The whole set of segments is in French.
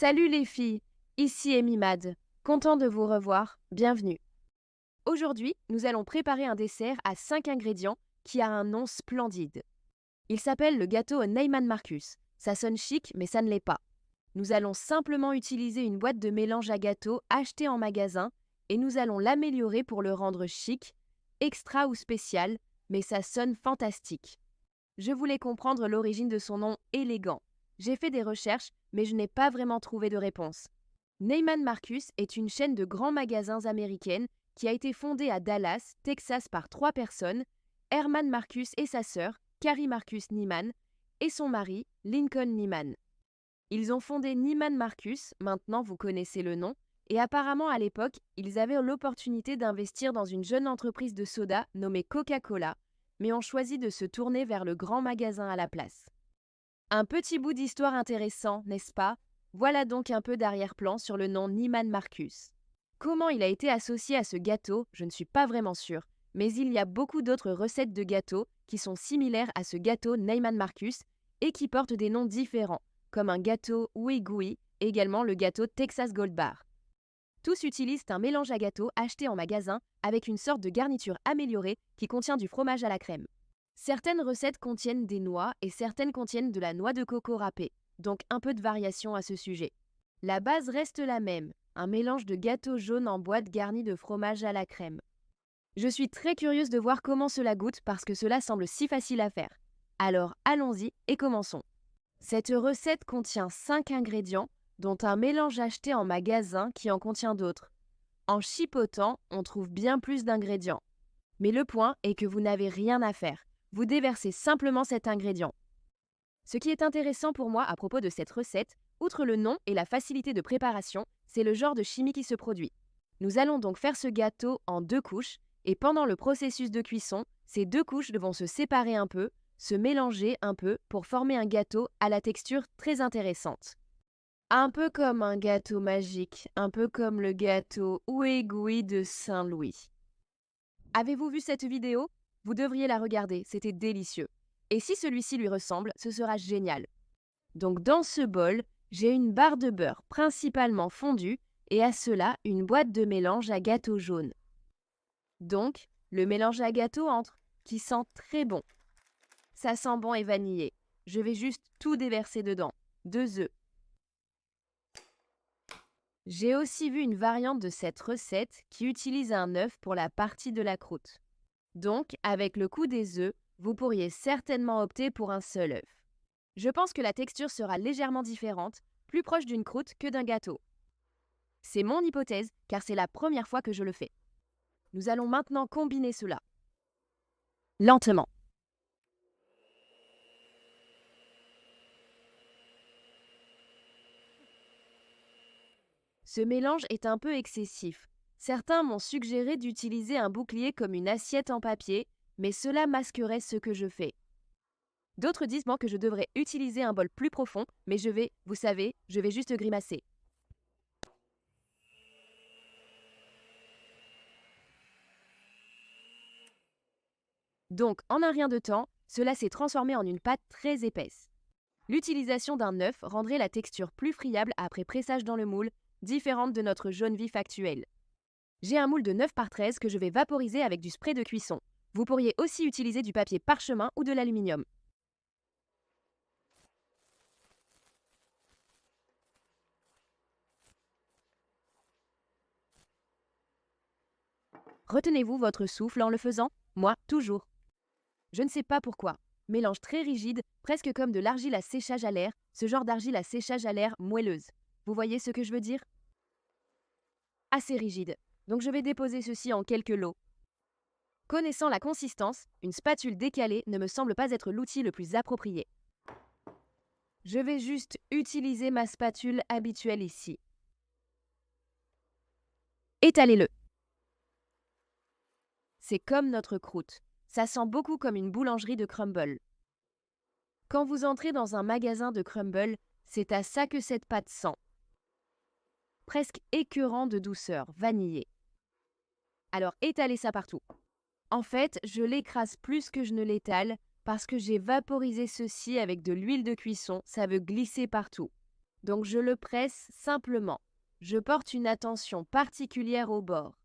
Salut les filles, ici Amy Mad. Content de vous revoir, bienvenue. Aujourd'hui, nous allons préparer un dessert à 5 ingrédients qui a un nom splendide. Il s'appelle le gâteau Neiman Marcus. Ça sonne chic, mais ça ne l'est pas. Nous allons simplement utiliser une boîte de mélange à gâteau achetée en magasin et nous allons l'améliorer pour le rendre chic, extra ou spécial, mais ça sonne fantastique. Je voulais comprendre l'origine de son nom élégant. J'ai fait des recherches, mais je n'ai pas vraiment trouvé de réponse. Neiman Marcus est une chaîne de grands magasins américaine qui a été fondée à Dallas, Texas par 3 personnes, Herman Marcus et sa sœur, Carrie Marcus Neiman, et son mari, Lincoln Neiman. Ils ont fondé Neiman Marcus, maintenant vous connaissez le nom, et apparemment à l'époque, ils avaient l'opportunité d'investir dans une jeune entreprise de soda nommée Coca-Cola, mais ont choisi de se tourner vers le grand magasin à la place. Un petit bout d'histoire intéressant, n'est-ce pas? Voilà donc un peu d'arrière-plan sur le nom Neiman Marcus. Comment il a été associé à ce gâteau, je ne suis pas vraiment sûre, mais il y a beaucoup d'autres recettes de gâteaux qui sont similaires à ce gâteau Neiman Marcus et qui portent des noms différents, comme un gâteau Ooey Gooey, également le gâteau Texas Gold Bar. Tous utilisent un mélange à gâteau acheté en magasin avec une sorte de garniture améliorée qui contient du fromage à la crème. Certaines recettes contiennent des noix et certaines contiennent de la noix de coco râpée, donc un peu de variation à ce sujet. La base reste la même, un mélange de gâteau jaune en boîte garni de fromage à la crème. Je suis très curieuse de voir comment cela goûte parce que cela semble si facile à faire. Alors allons-y et commençons. Cette recette contient 5 ingrédients, dont un mélange acheté en magasin qui en contient d'autres. En chipotant, on trouve bien plus d'ingrédients. Mais le point est que vous n'avez rien à faire. Vous déversez simplement cet ingrédient. Ce qui est intéressant pour moi à propos de cette recette, outre le nom et la facilité de préparation, c'est le genre de chimie qui se produit. Nous allons donc faire ce gâteau en 2 couches, et pendant le processus de cuisson, ces 2 couches vont se séparer un peu, se mélanger un peu pour former un gâteau à la texture très intéressante. Un peu comme un gâteau magique, un peu comme le gâteau Ooey Gooey de Saint-Louis. Avez-vous vu cette vidéo? Vous devriez la regarder, c'était délicieux. Et si celui-ci lui ressemble, ce sera génial. Donc dans ce bol, j'ai une barre de beurre principalement fondue et à cela une boîte de mélange à gâteau jaune. Donc, le mélange à gâteau entre, qui sent très bon. Ça sent bon et vanillé. Je vais juste tout déverser dedans. 2 œufs. J'ai aussi vu une variante de cette recette qui utilise un œuf pour la partie de la croûte. Donc, avec le coût des œufs, vous pourriez certainement opter pour un seul œuf. Je pense que la texture sera légèrement différente, plus proche d'une croûte que d'un gâteau. C'est mon hypothèse, car c'est la première fois que je le fais. Nous allons maintenant combiner cela. Lentement. Ce mélange est un peu excessif. Certains m'ont suggéré d'utiliser un bouclier comme une assiette en papier, mais cela masquerait ce que je fais. D'autres disent que je devrais utiliser un bol plus profond, mais vous savez, je vais juste grimacer. Donc, en un rien de temps, cela s'est transformé en une pâte très épaisse. L'utilisation d'un œuf rendrait la texture plus friable après pressage dans le moule, différente de notre jaune vif actuel. J'ai un moule de 9 par 13 que je vais vaporiser avec du spray de cuisson. Vous pourriez aussi utiliser du papier parchemin ou de l'aluminium. Retenez-vous votre souffle en le faisant? Moi, toujours. Je ne sais pas pourquoi. Mélange très rigide, presque comme de l'argile à séchage à l'air, ce genre d'argile à séchage à l'air moelleuse. Vous voyez ce que je veux dire? Assez rigide. Donc je vais déposer ceci en quelques lots. Connaissant la consistance, une spatule décalée ne me semble pas être l'outil le plus approprié. Je vais juste utiliser ma spatule habituelle ici. Étalez-le. C'est comme notre croûte. Ça sent beaucoup comme une boulangerie de crumble. Quand vous entrez dans un magasin de crumble, c'est à ça que cette pâte sent. Presque écœurant de douceur, vanillé. Alors étalez ça partout. En fait, je l'écrase plus que je ne l'étale parce que j'ai vaporisé ceci avec de l'huile de cuisson, ça veut glisser partout. donc je le presse simplement. Je porte une attention particulière au bord.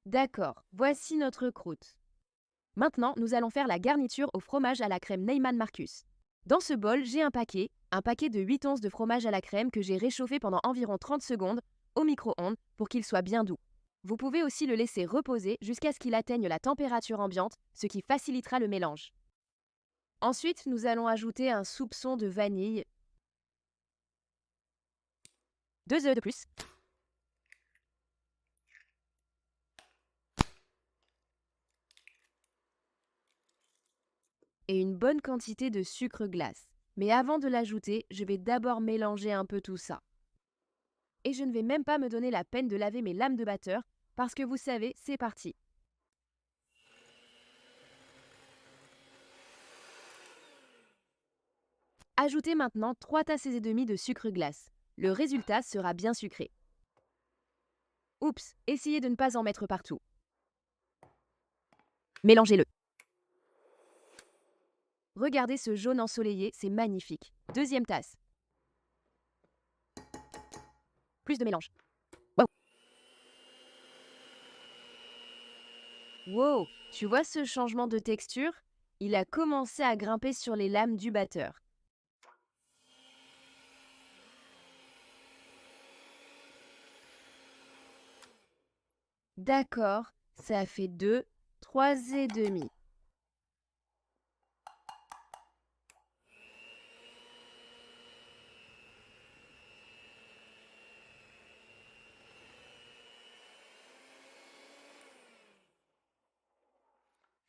D'accord, voici notre croûte. Maintenant, nous allons faire la garniture au fromage à la crème Neiman Marcus. Dans ce bol, j'ai un paquet de 8 onces de fromage à la crème que j'ai réchauffé pendant environ 30 secondes au micro-ondes pour qu'il soit bien doux. Vous pouvez aussi le laisser reposer jusqu'à ce qu'il atteigne la température ambiante, ce qui facilitera le mélange. Ensuite, nous allons ajouter un soupçon de vanille, 2 œufs de plus, et une bonne quantité de sucre glace. Mais avant de l'ajouter, je vais d'abord mélanger un peu tout ça. Et je ne vais même pas me donner la peine de laver mes lames de batteur, parce que vous savez, c'est parti. Ajoutez maintenant 3 tasses et demie de sucre glace. Le résultat sera bien sucré. Oups, essayez de ne pas en mettre partout. Mélangez-le. Regardez ce jaune ensoleillé, c'est magnifique. Deuxième tasse. Plus de mélange. Wow. Wow, tu vois ce changement de texture? Il a commencé à grimper sur les lames du batteur. D'accord, ça fait 2, 3 et demi.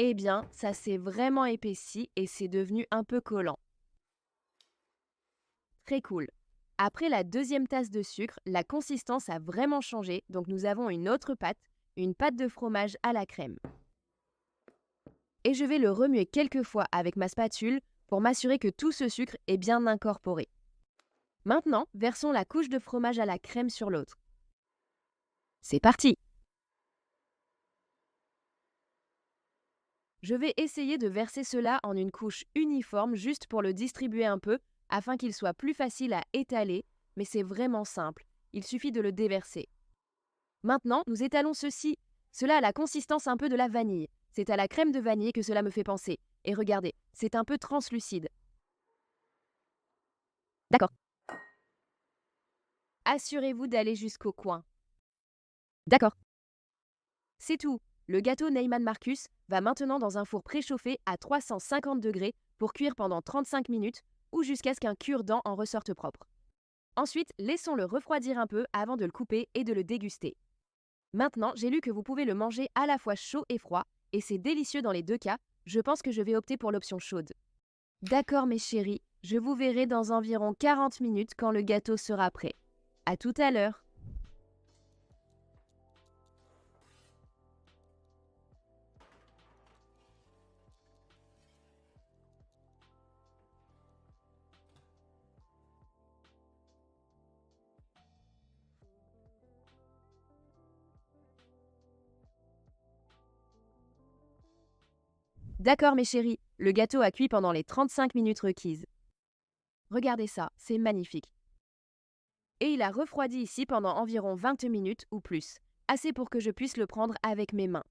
Eh bien, ça s'est vraiment épaissi et c'est devenu un peu collant. Très cool. Après la deuxième tasse de sucre, la consistance a vraiment changé, donc nous avons une autre pâte, une pâte de fromage à la crème. Et je vais le remuer quelques fois avec ma spatule pour m'assurer que tout ce sucre est bien incorporé. Maintenant, versons la couche de fromage à la crème sur l'autre. C'est parti! Je vais essayer de verser cela en une couche uniforme juste pour le distribuer un peu afin qu'il soit plus facile à étaler, mais c'est vraiment simple, il suffit de le déverser. Maintenant, nous étalons ceci. Cela a la consistance un peu de la vanille. C'est à la crème de vanille que cela me fait penser. Et regardez, c'est un peu translucide. D'accord. Assurez-vous d'aller jusqu'au coin. D'accord. C'est tout. Le gâteau Neiman Marcus va maintenant dans un four préchauffé à 350 degrés pour cuire pendant 35 minutes ou jusqu'à ce qu'un cure-dent en ressorte propre. Ensuite, laissons-le refroidir un peu avant de le couper et de le déguster. Maintenant, j'ai lu que vous pouvez le manger à la fois chaud et froid, et c'est délicieux dans les deux cas. Je pense que je vais opter pour l'option chaude. D'accord mes chéris, je vous verrai dans environ 40 minutes quand le gâteau sera prêt. À tout à l'heure. D'accord mes chéris, le gâteau a cuit pendant les 35 minutes requises. Regardez ça, c'est magnifique. Et il a refroidi ici pendant environ 20 minutes ou plus, assez pour que je puisse le prendre avec mes mains.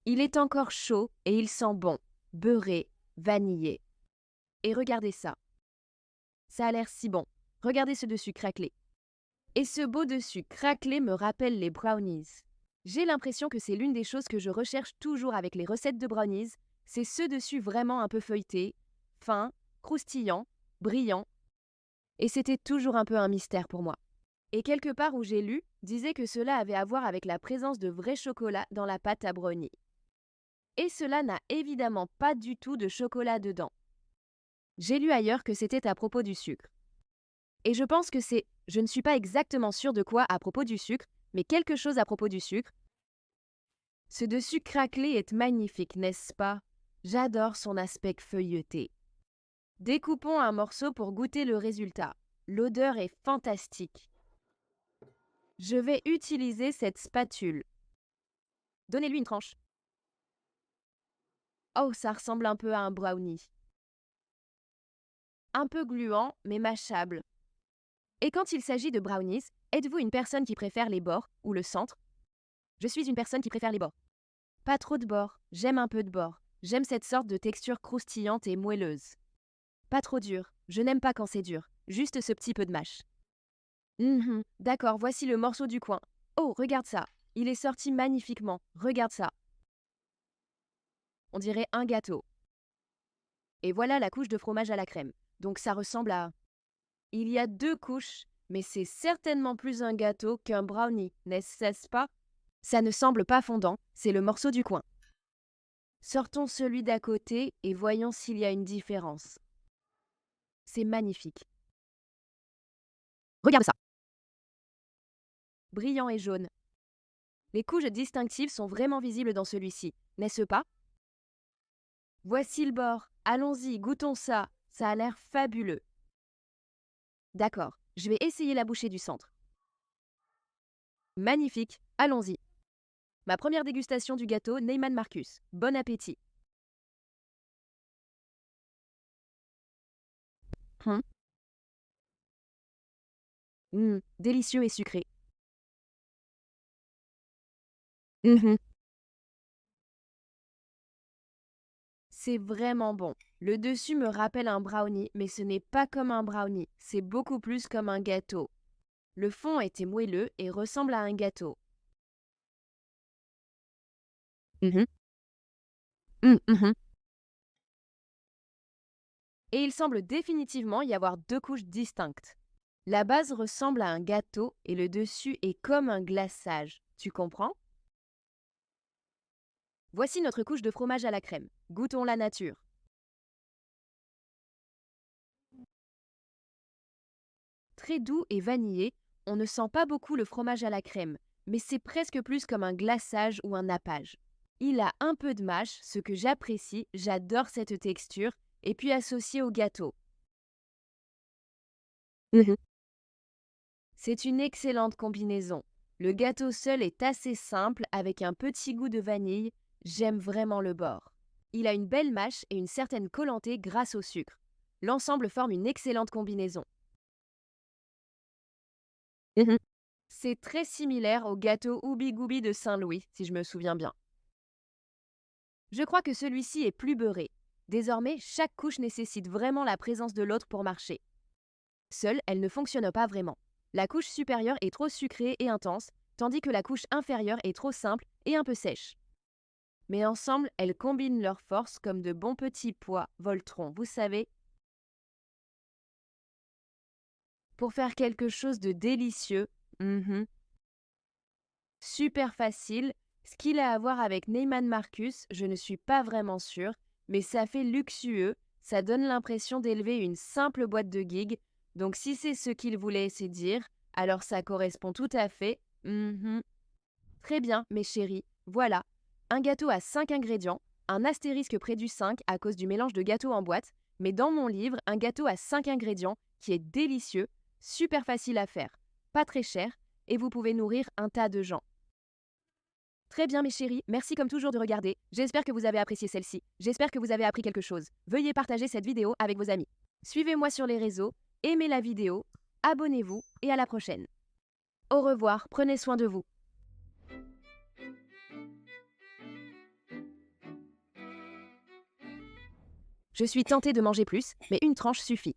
Il est encore chaud et il sent bon, beurré, vanillé. Et regardez ça. Ça a l'air si bon. Regardez ce dessus craquelé. Et ce beau dessus craquelé me rappelle les brownies. J'ai l'impression que c'est l'une des choses que je recherche toujours avec les recettes de brownies, c'est ce dessus vraiment un peu feuilleté, fin, croustillant, brillant. Et c'était toujours un peu un mystère pour moi. Et quelque part où j'ai lu, disait que cela avait à voir avec la présence de vrai chocolat dans la pâte à brownie. Et cela n'a évidemment pas du tout de chocolat dedans. J'ai lu ailleurs que c'était à propos du sucre. Et je pense que c'est, je ne suis pas exactement sûre de quoi à propos du sucre, mais quelque chose à propos du sucre. Ce dessus craquelé est magnifique, n'est-ce pas? J'adore son aspect feuilleté. Découpons un morceau pour goûter le résultat. L'odeur est fantastique. Je vais utiliser cette spatule. Donnez-lui une tranche. Oh, ça ressemble un peu à un brownie. Un peu gluant, mais mâchable. Et quand il s'agit de brownies, êtes-vous une personne qui préfère les bords ou le centre? Je suis une personne qui préfère les bords. Pas trop de bords, j'aime un peu de bords. J'aime cette sorte de texture croustillante et moelleuse. Pas trop dur, je n'aime pas quand c'est dur, juste ce petit peu de mâche. D'accord, voici le morceau du coin. Oh, regarde ça, il est sorti magnifiquement, regarde ça. On dirait un gâteau. Et voilà la couche de fromage à la crème. Donc ça ressemble à... Il y a 2 couches, mais c'est certainement plus un gâteau qu'un brownie, n'est-ce pas? Ça ne semble pas fondant, c'est le morceau du coin. Sortons celui d'à côté et voyons s'il y a une différence. C'est magnifique. Regarde ça. Brillant et jaune. Les couches distinctives sont vraiment visibles dans celui-ci, n'est-ce pas? Voici le bord. Allons-y, goûtons ça. Ça a l'air fabuleux. D'accord, je vais essayer la bouchée du centre. Magnifique, allons-y. Ma première dégustation du gâteau Neiman Marcus. Bon appétit. Hum. Délicieux et sucré. Mhm. C'est vraiment bon. Le dessus me rappelle un brownie, mais ce n'est pas comme un brownie, c'est beaucoup plus comme un gâteau. Le fond était moelleux et ressemble à un gâteau. Mhm. Mhm. Et il semble définitivement y avoir 2 couches distinctes. La base ressemble à un gâteau et le dessus est comme un glaçage. Tu comprends? Voici notre couche de fromage à la crème. Goûtons la nature. Très doux et vanillé, on ne sent pas beaucoup le fromage à la crème, mais c'est presque plus comme un glaçage ou un nappage. Il a un peu de mâche, ce que j'apprécie, j'adore cette texture, et puis associé au gâteau. Mhm. C'est une excellente combinaison. Le gâteau seul est assez simple avec un petit goût de vanille, j'aime vraiment le bord. Il a une belle mâche et une certaine collanté grâce au sucre. L'ensemble forme une excellente combinaison. Mhm. C'est très similaire au gâteau Ooby Gooby de Saint-Louis, si je me souviens bien. Je crois que celui-ci est plus beurré. Désormais, chaque couche nécessite vraiment la présence de l'autre pour marcher. Seule, elle ne fonctionne pas vraiment. La couche supérieure est trop sucrée et intense, tandis que la couche inférieure est trop simple et un peu sèche. Mais ensemble, elles combinent leurs forces comme de bons petits pois Voltron, vous savez, pour faire quelque chose de délicieux. Super facile. Ce qu'il a à voir avec Neiman Marcus, je ne suis pas vraiment sûre, mais ça fait luxueux, ça donne l'impression d'élever une simple boîte de gigs, donc si c'est ce qu'il voulait essayer de dire, alors ça correspond tout à fait. Très bien, mes chéris, voilà. Un gâteau à 5 ingrédients, un astérisque près du 5 à cause du mélange de gâteaux en boîte, mais dans mon livre, un gâteau à 5 ingrédients qui est délicieux, super facile à faire, pas très cher, et vous pouvez nourrir un tas de gens. Très bien mes chéris, merci comme toujours de regarder. J'espère que vous avez apprécié celle-ci. J'espère que vous avez appris quelque chose. Veuillez partager cette vidéo avec vos amis. Suivez-moi sur les réseaux, aimez la vidéo, abonnez-vous et à la prochaine. Au revoir, prenez soin de vous. Je suis tentée de manger plus, mais une tranche suffit.